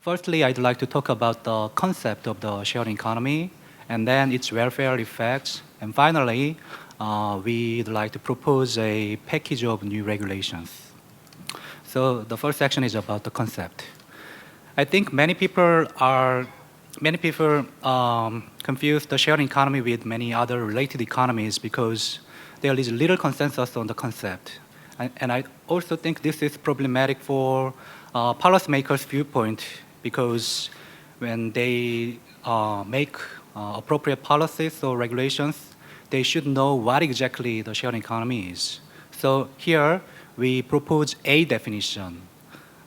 Firstly, I'd like to talk about the concept of the sharing economy and then its welfare effects. And finally, we'd like to propose a package of new regulations. So the first section is about the concept. I think many people confuse the sharing economy with many other related economies because there is little consensus on the concept. And I also think this is problematic for policymakers' viewpoint because when they make appropriate policies or regulations, they should know what exactly the sharing economy is. So here we propose a definition.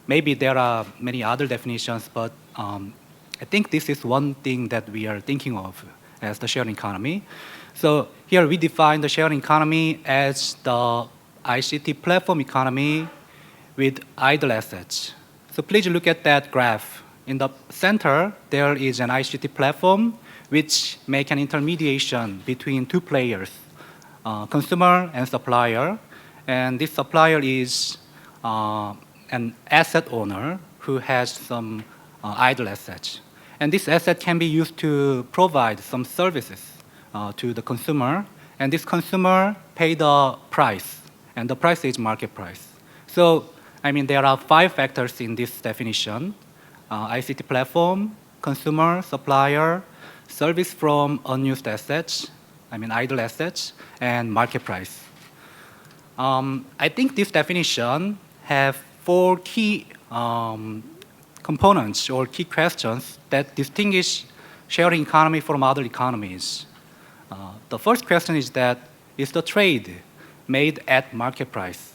Maybe there are many other definitions, but I think this is one thing that we are thinking of as the sharing economy. So here we define the sharing economy as the ICT platform economy with idle assets. So please look at that graph. In the center, there is an ICT platform which make an intermediation between two players, consumer and supplier. And this supplier is an asset owner who has some idle assets. And this asset can be used to provide some services to the consumer. And this consumer pay the price, and the price is market price. So, I mean, there are 5 factors in this definition: ICT platform, consumer, supplier, service from unused assets, I mean idle assets, and market price. I think this definition have 4 key components or key questions that distinguish sharing economy from other economies. The first question is that, is the trade made at market price?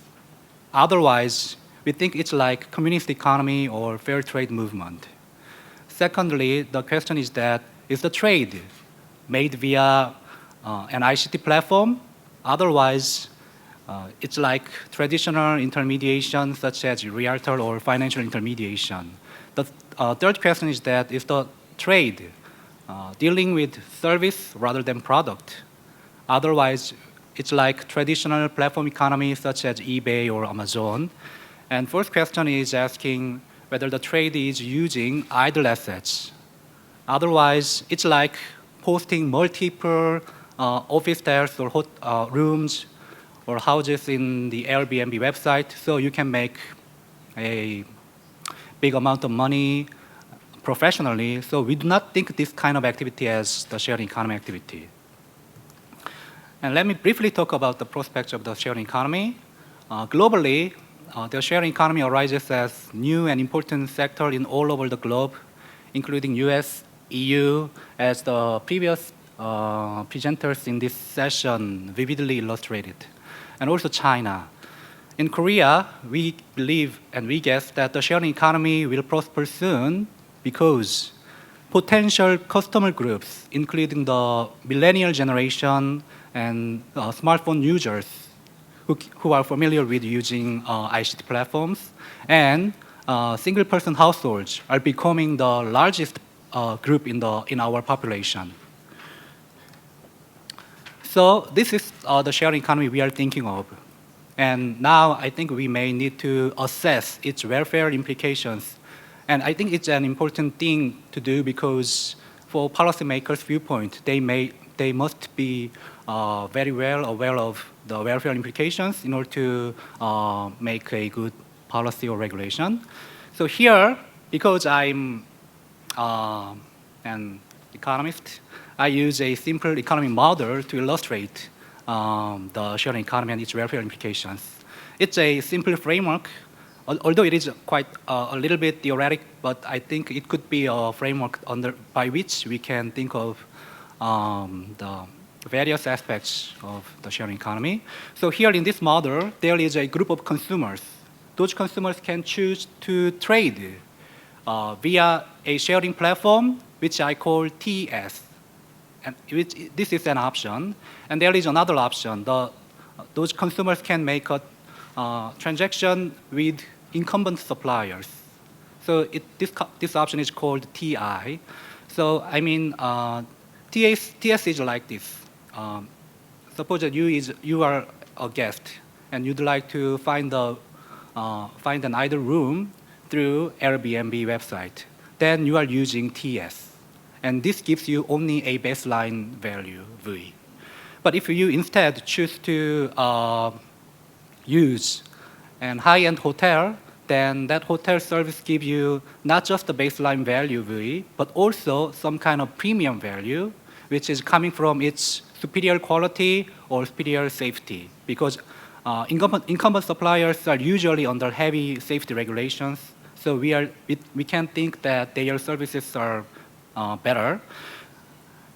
Otherwise, we think it's like communist economy or fair trade movement. Secondly, the question is that, is the trade made via an ICT platform? Otherwise, it's like traditional intermediation such as realtor or financial intermediation. The third question is that, is the trade dealing with service rather than product? Otherwise, it's like traditional platform economy such as eBay or Amazon. And fourth question is asking whether the trade is using idle assets. Otherwise, it's like posting multiple office stairs or rooms or houses in the Airbnb website so you can make a big amount of money professionally. So we do not think this kind of activity as the sharing economy activity. And let me briefly talk about the prospects of the sharing economy. Globally, the sharing economy arises as new and important sector in all over the globe, including US, EU, as the previous presenters in this session vividly illustrated, and also China. In Korea, we believe and we guess that the sharing economy will prosper soon because potential customer groups, including the millennial generation and smartphone users who are familiar with using ICT platforms, and single-person households are becoming the largest group in our population. So this is the sharing economy we are thinking of. And now I think we may need to assess its welfare implications. And I think it's an important thing to do because for policymakers' viewpoint, they must be very well aware of the welfare implications in order to make a good policy or regulation. So here, because I'm an economist, I use a simple economy model to illustrate the sharing economy and its welfare implications. It's a simple framework, although it is quite a little bit theoretic, but I think it could be a framework by which we can think of the various aspects of the sharing economy. So here in this model, there is a group of consumers. Those consumers can choose to trade via a sharing platform, which I call TS. And this is an option. And there is another option. Those consumers can make a transaction with incumbent suppliers. So this option is called TI. So I mean, TS is like this. Suppose that you are a guest and you'd like to find an idle room through Airbnb website. then you are using TS. And this gives you only a baseline value, V. But if you instead choose to use an high-end hotel, then that hotel service gives you not just the baseline value V, but also some kind of premium value, which is coming from its superior quality or superior safety. Because incumbent suppliers are usually under heavy safety regulations, so we can think that their services are better.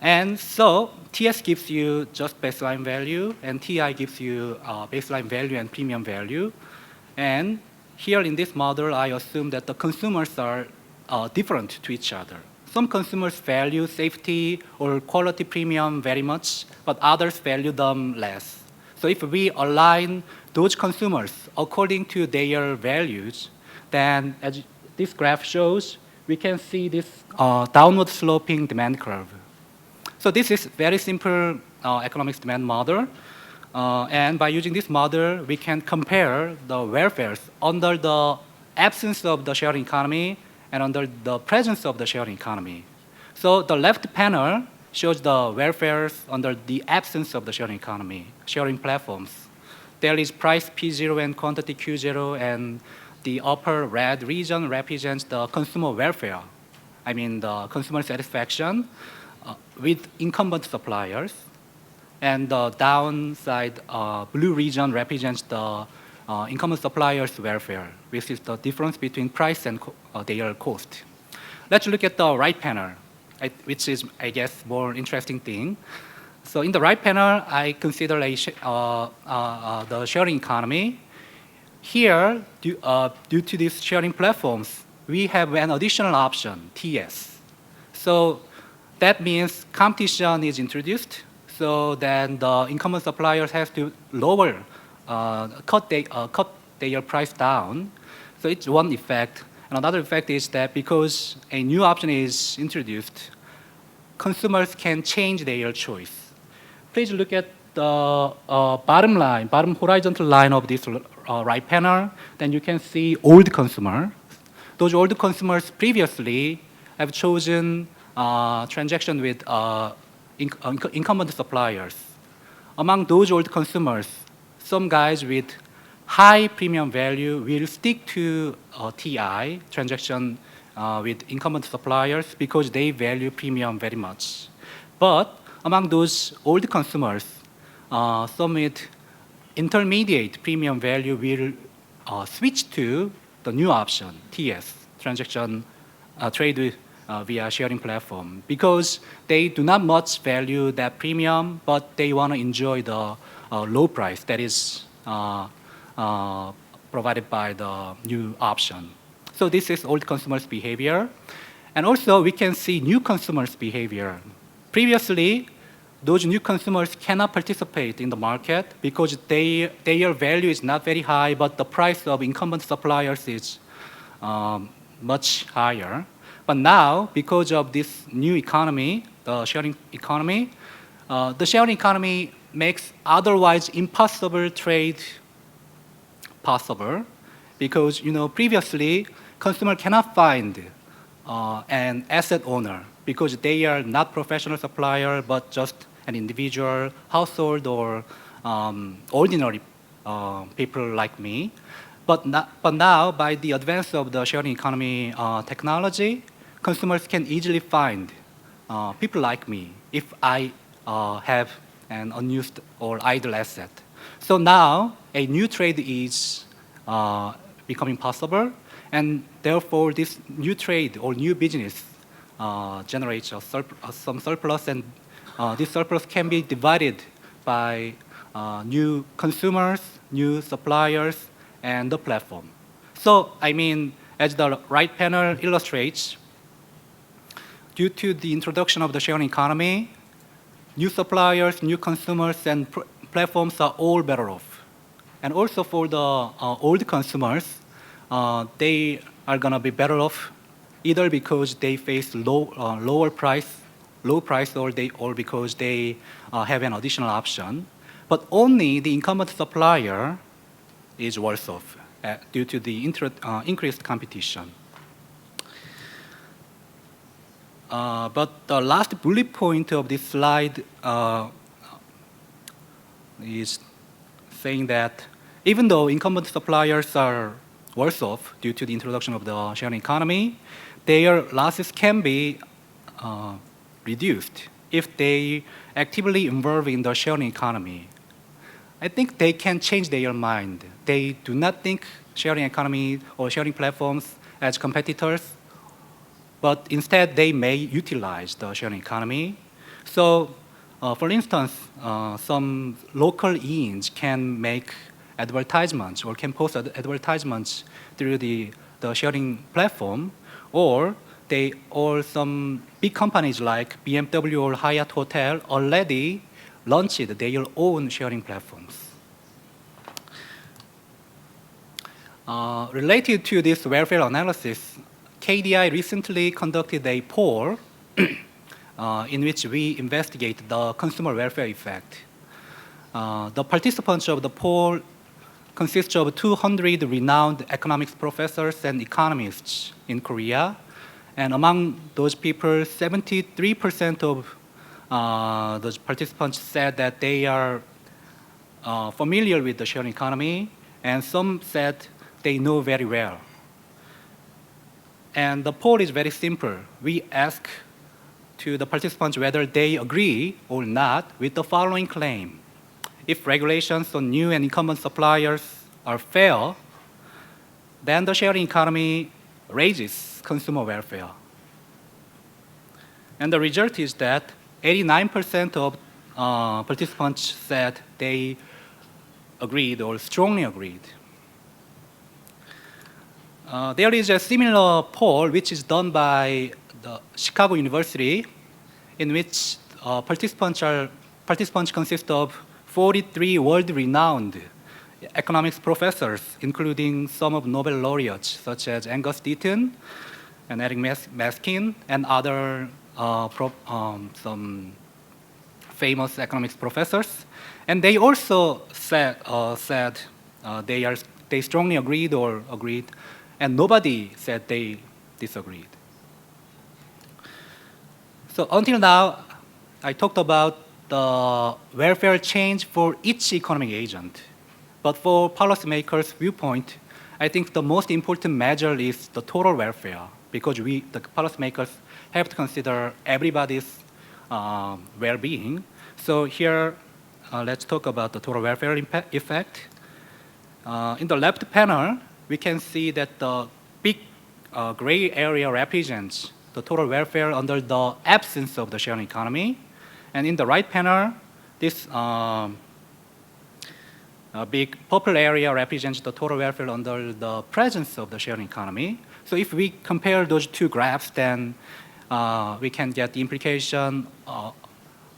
And so TS gives you just baseline value, and TI gives you baseline value and premium value. And here in this model, I assume that the consumers are different to each other. Some consumers value safety or quality premium very much, but others value them less. So if we align those consumers according to their values, then as this graph shows, we can see this downward sloping demand curve. So this is very simple economics demand model. And by using this model, we can compare the welfares under the absence of the sharing economy and under the presence of the sharing economy. So the left panel shows the welfares under the absence of the sharing economy, sharing platforms. There is price P0 and quantity Q0, and the upper red region represents the consumer welfare. I mean the consumer satisfaction with incumbent suppliers. And the downside blue region represents the incumbent suppliers' welfare, which is the difference between price and their cost. Let's look at the right panel, which is, I guess, more interesting thing. So in the right panel, I consider the sharing economy. Here, due to these sharing platforms, we have an additional option, TS. So that means competition is introduced. So then the incumbent suppliers have to lower, cut their price down. So it's one effect. And another effect is that because a new option is introduced, consumers can change their choice. Please look at the bottom horizontal line of this right panel. Then you can see old consumers. Those old consumers previously have chosen transaction with incumbent suppliers. Among those old consumers, some guys with high premium value will stick to TI, transaction with incumbent suppliers, because they value premium very much. But among those old consumers, some with intermediate premium value will switch to the new option, TS, transaction trade via sharing platform, because they do not much value that premium, but they want to enjoy the low price that is provided by the new option. So this is old consumers' behavior. And also we can see new consumers' behavior. Previously, those new consumers cannot participate in the market because their value is not very high, but the price of incumbent suppliers is much higher. But now, because of this new economy, the sharing economy makes otherwise impossible trade possible, because previously consumer cannot find an asset owner because they are not professional supplier but just an individual household or ordinary people like me. But now, by the advance of the sharing economy technology, consumers can easily find people like me if I have an unused or idle asset. So now a new trade is becoming possible, and therefore this new trade or new business generates some surplus, and this surplus can be divided by new consumers, new suppliers, and the platform. So, I mean, as the right panel illustrates, due to the introduction of the sharing economy, new suppliers, new consumers, and platforms are all better off. And also for the old consumers, they are going to be better off either because they face low price, or because they have an additional option. But only the incumbent supplier is worse off due to the increased competition. But the last bullet point of this slide is saying that even though incumbent suppliers are worse off due to the introduction of the sharing economy, their losses can be reduced if they actively involve in the sharing economy. I think they can change their mind. They do not think sharing economy or sharing platforms as competitors, but instead they may utilize the sharing economy. So, for instance, some local inns can make advertisements or can post advertisements through the sharing platform, or some big companies like BMW or Hyatt Hotel already launched their own sharing platforms. Related to this welfare analysis, KDI recently conducted a poll in which we investigate the consumer welfare effect. The participants of the poll consist of 200 renowned economics professors and economists in Korea. And among those people, 73% of those participants said that they are familiar with the sharing economy, and some said they know very well. And the poll is very simple. We ask to the participants whether they agree or not with the following claim. If regulations on new and incumbent suppliers are fair, then the sharing economy raises consumer welfare. And the result is that 89% of participants said they agreed or strongly agreed. There is a similar poll which is done by the Chicago University, in which participants consist of 43 world-renowned economics professors, including some of Nobel laureates such as Angus Deaton and Eric Maskin and other some famous economics professors. And they also said they strongly agreed or agreed, and nobody said they disagreed. So until now, I talked about the welfare change for each economic agent. But for policymakers' viewpoint, I think the most important measure is the total welfare, because the policymakers have to consider everybody's well-being. So here, let's talk about the total welfare effect. In the left panel, we can see that the big gray area represents the total welfare under the absence of the sharing economy. And in the right panel, this big purple area represents the total welfare under the presence of the sharing economy. So if we compare those two graphs, then we can get the implication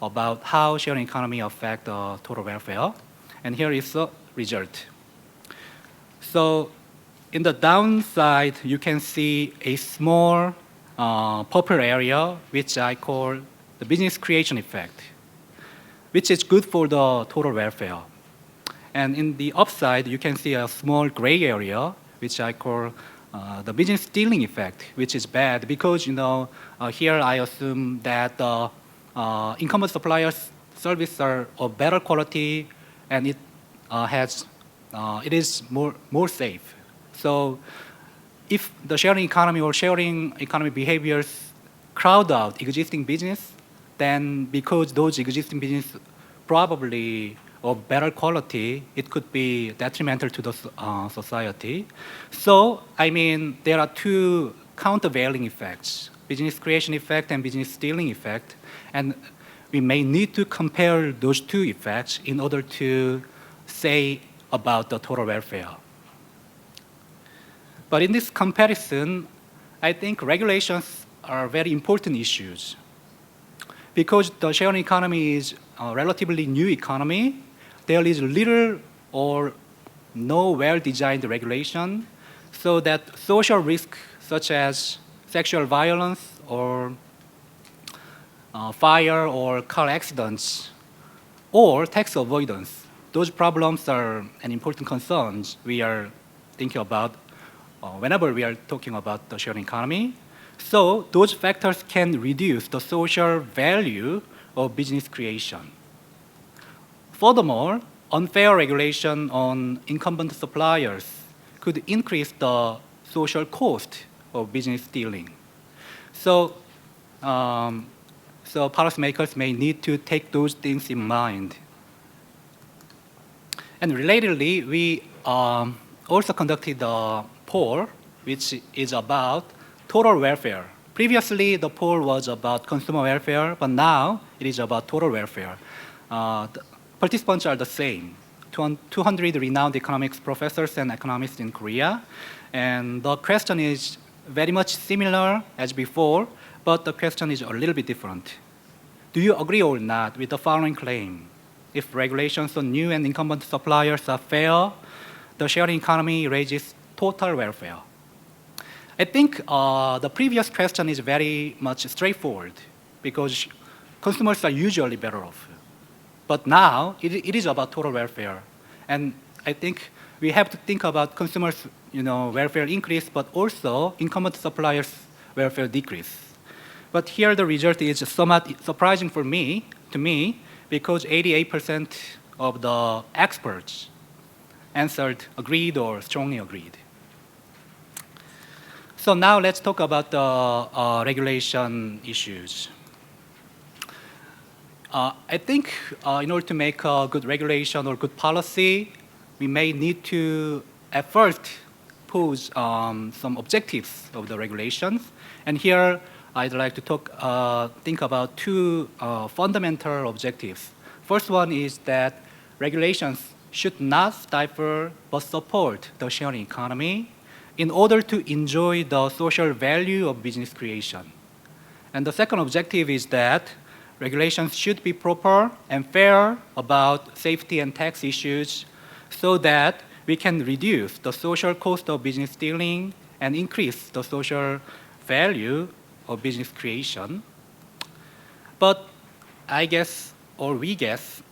about how sharing economy affect the total welfare. And here is the result. So in the downside, you can see a small purple area, which I call the business creation effect, which is good for the total welfare. And in the upside, you can see a small gray area, which I call the business stealing effect, which is bad because, here I assume that the incumbent suppliers' services are of better quality and it is more safe. So if the sharing economy or sharing economy behaviors crowd out existing business, then because those existing business probably of better quality, it could be detrimental to the society. So, I mean, there are two countervailing effects, business creation effect and business stealing effect, and we may need to compare those two effects in order to say about the total welfare. But in this comparison, I think regulations are very important issues. Because the sharing economy is a relatively new economy, there is little or no well-designed regulation, so that social risks such as sexual violence or fire or car accidents or tax avoidance, those problems are an important concerns we are thinking about whenever we are talking about the sharing economy. So those factors can reduce the social value of business creation. Furthermore, unfair regulation on incumbent suppliers could increase the social cost of business stealing. So, um, so policymakers may need to take those things in mind. And relatedly, we also conducted a poll, which is about total welfare. Previously, the poll was about consumer welfare, but now it is about total welfare. The participants are the same, 200 renowned economics professors and economists in Korea. And the question is very much similar as before, but the question is a little bit different. Do you agree or not with the following claim? If regulations on new and incumbent suppliers are fair, the sharing economy raises total welfare. I think the previous question is very much straightforward because consumers are usually better off. But now it is about total welfare. And I think we have to think about consumers' welfare increase, but also incumbent suppliers' welfare decrease. But here the result is somewhat surprising to me, because 88% of the experts answered agreed or strongly agreed. So now let's talk about the regulation issues. I think in order to make a good regulation or good policy, we may need to at first pose some objectives of the regulations. And here I'd like to think about two fundamental objectives. First one is that regulations should not stifle but support the sharing economy in order to enjoy the social value of business creation. And the second objective is that regulations should be proper and fair about safety and tax issues so that we can reduce the social cost of business stealing and increase the social value of business creation. But I guess, or we guess,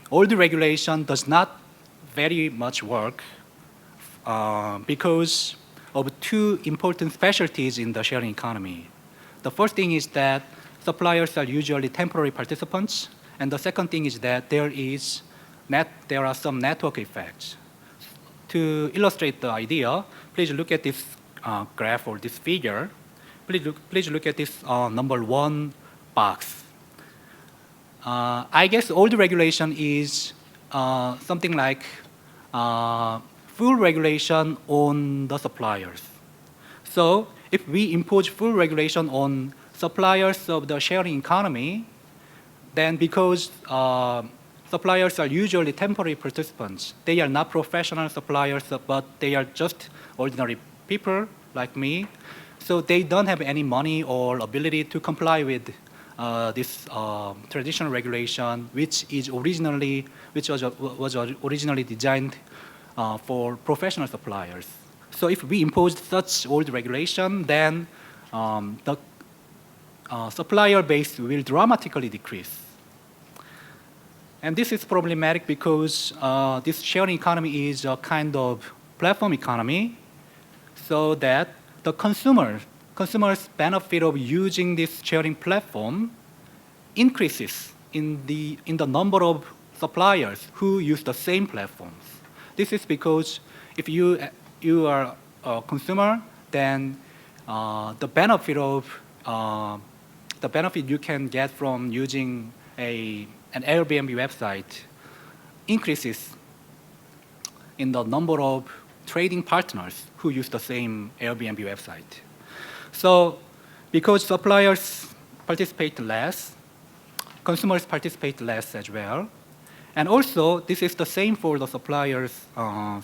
all the regulation does not very much work because of two important specialties in the sharing economy. The first thing is that suppliers are usually temporary participants, and the second thing is that there are some network effects. To illustrate the idea, please look at this graph or this figure. Please look at this number 1 box. I guess all the regulation is something like full regulation on the suppliers. So if we impose full regulation on suppliers of the sharing economy, then because suppliers are usually temporary participants, they are not professional suppliers, but they are just ordinary people like me. So they don't have any money or ability to comply with this traditional regulation, which was originally designed for professional suppliers. So if we impose such old regulation, then the supplier base will dramatically decrease. And this is problematic because this sharing economy is a kind of platform economy, so that the consumers' benefit of using this sharing platform increases in the number of suppliers who use the same platforms. This is because if you are a consumer, then the benefit you can get from using an Airbnb website increases in the number of trading partners who use the same Airbnb website. So because suppliers participate less, consumers participate less as well. And also, this is the same for the suppliers'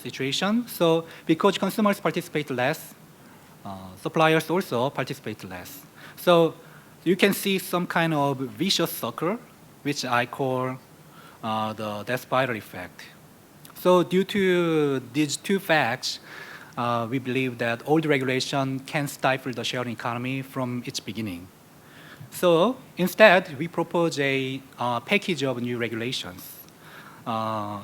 situation. So because consumers participate less, suppliers also participate less. So you can see some kind of vicious circle, which I call the death spiral effect. So due to these two facts, we believe that old regulation can stifle the sharing economy from its beginning. So instead, we propose a package of new regulations,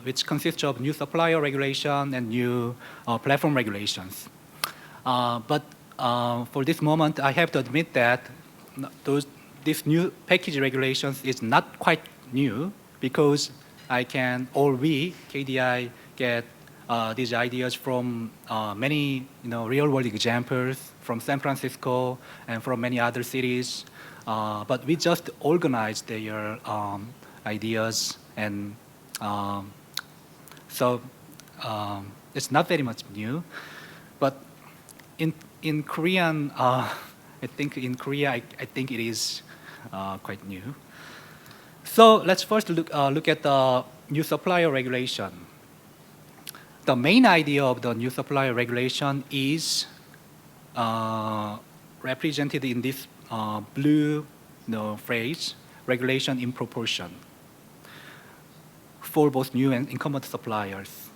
which consists of new supplier regulation and new platform regulations. But for this moment, I have to admit that this new package regulations is not quite new because we, KDI, get these ideas from many real-world examples from San Francisco and from many other cities. But we just organized their ideas, and so it's not very much new. But in Korean, I think in Korea, I think it is quite new. So let's first look at the new supplier regulation. The main idea of the new supplier regulation is represented in this blue phrase, regulation in proportion, for both new and incumbent suppliers.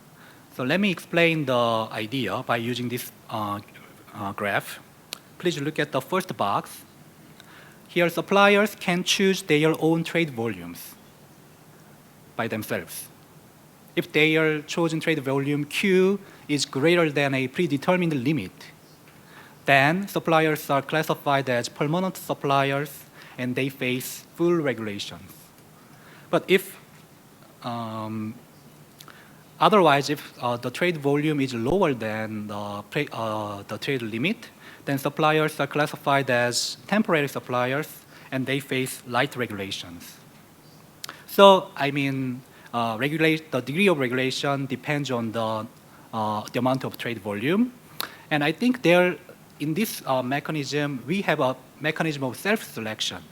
So let me explain the idea by using this graph. Please look at the first box. Here, suppliers can choose their own trade volumes by themselves. If their chosen trade volume Q is greater than a predetermined limit, then suppliers are classified as permanent suppliers and they face full regulations. But if otherwise, if the trade volume is lower than the trade limit, then suppliers are classified as temporary suppliers and they face light regulations. So, I mean, the degree of regulation depends on the amount of trade volume. And I think in this mechanism, we have a mechanism of self-selection.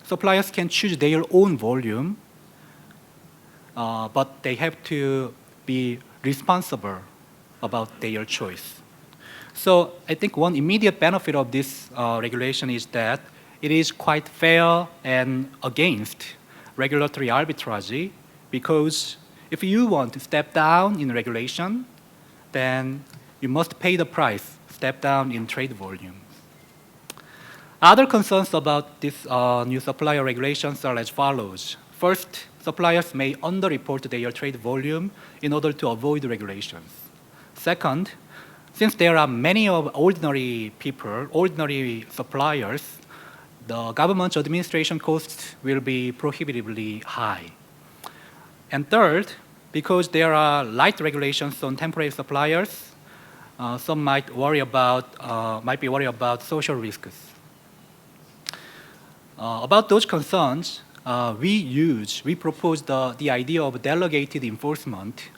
Suppliers can choose their own volume, but they have to be responsible about their choice. So I think one immediate benefit of this regulation is that it is quite fair and against regulatory arbitrage, because if you want to step down in regulation, then you must pay the price, step down in trade volume. Other concerns about this new supplier regulations are as follows. First, suppliers may underreport their trade volume in order to avoid regulations. Second, since there are many of ordinary people, ordinary suppliers, the government's administration costs will be prohibitively high. And third, because there are light regulations on temporary suppliers, some might be worried about social risks. About those concerns, we propose the idea of delegated enforcement.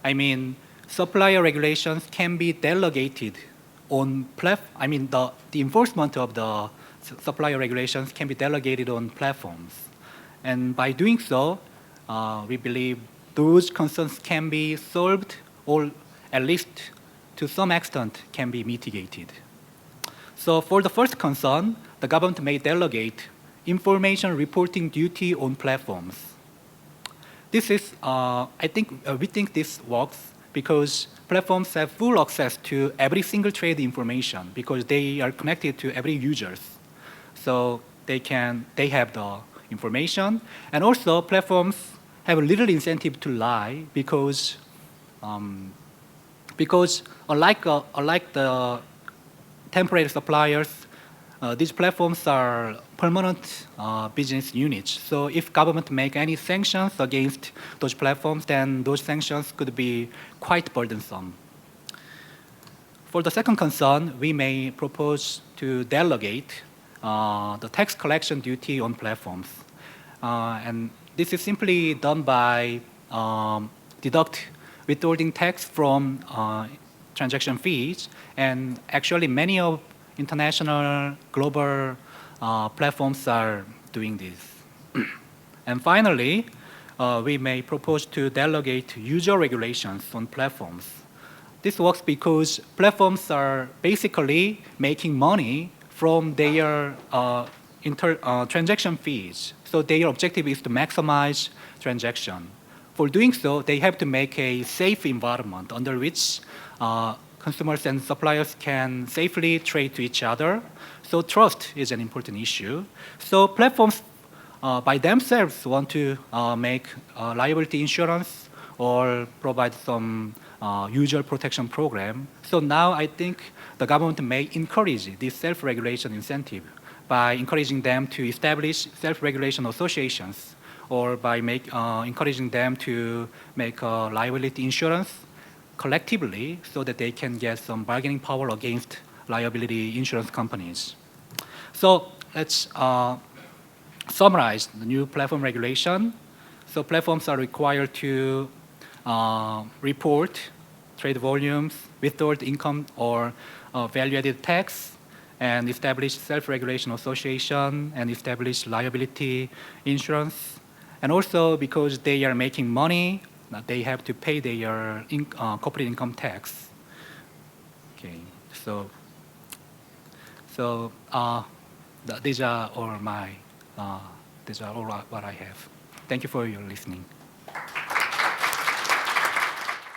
I mean, supplier regulations can be delegated on the enforcement of the supplier regulations can be delegated on platforms. And by doing so, we believe those concerns can be solved, or at least to some extent can be mitigated. So for the first concern, the government may delegate information reporting duty on platforms. This is, we think this works because platforms have full access to every single trade information because they are connected to every users. So they have the information, and also platforms have a little incentive to lie because unlike the temporary suppliers, these platforms are permanent business units. So if government make any sanctions against those platforms, then those sanctions could be quite burdensome. For the second concern, we may propose to delegate the tax collection duty on platforms. And this is simply done by withholding tax from transaction fees. And actually many of international, global platforms are doing this. And finally, we may propose to delegate user regulations on platforms. This works because platforms are basically making money from their transaction fees. So their objective is to maximize transaction. For doing so, they have to make a safe environment under which consumers and suppliers can safely trade to each other. So trust is an important issue. So platforms by themselves want to make liability insurance or provide some usual protection program. So now I think the government may encourage this self-regulation incentive by encouraging them to establish self-regulation associations or by encouraging them to make liability insurance collectively so that they can get some bargaining power against liability insurance companies. So let's summarize the new platform regulation. So platforms are required to report trade volumes, withhold income or value-added tax, and establish self-regulation association and establish liability insurance. And also because they are making money, they have to pay their corporate income tax. Okay, so these are all what I have. Thank you for your listening.